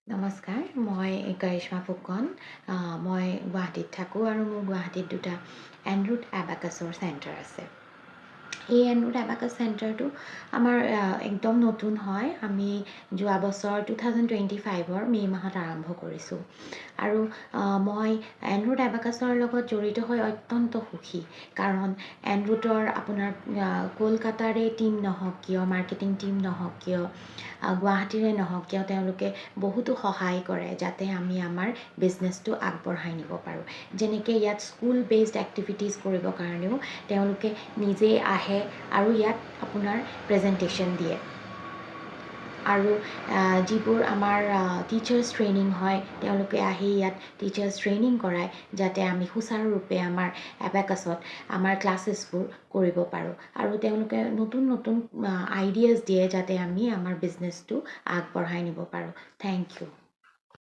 নমস্কাৰ, মই কৰিশ্মা ফুকন। মই গুৱাহাটীত থাকোঁ আৰু মোৰ গুৱাহাটীত দুটা এনৰুট এবাকাছৰ চেণ্টাৰ আছে। এই এনৰুট এবাকাছ চেণ্টাৰটো আমাৰ একদম নতুন হয়। আমি যোৱা বছৰ 2025ৰ মে' মাহত আৰম্ভ কৰিছোঁ আৰু মই এনৰুট এবাকাছৰ লগত জড়িত হৈ অত্যন্ত সুখী। কাৰণ এনৰুটৰ আপোনাৰ কলকাতাৰে টীম নহওক কিয়, মাৰ্কেটিং টীম নহওক কিয়, গুৱাহাটীৰে নহওক কিয়, তেওঁলোকে বহুতো সহায় কৰে যাতে আমি আমাৰ বিজনেছটো আগবঢ়াই নিব পাৰোঁ। যেনেকৈ ইয়াত স্কুল বেছড এক্টিভিটিজ কৰিবৰ কাৰণেও তেওঁলোকে নিজেই আহে আৰু ইয়াত আপোনাৰ প্ৰেজেণ্টেশ্যন দিয়ে। আৰু যিবোৰ আমাৰ টিচাৰ্ছ ট্ৰেইনিং হয়, তেওঁলোকে আহি ইয়াত টিচাৰ্ছ ট্ৰেইনিং কৰায় যাতে আমি সুচাৰুৰূপে আমাৰ এবাকাছত আমাৰ ক্লাছেছবোৰ কৰিব পাৰোঁ। আৰু তেওঁলোকে নতুন নতুন আইডিয়াছ দিয়ে যাতে আমি আমাৰ বিজনেছটো আগবঢ়াই নিব পাৰোঁ। Thank U.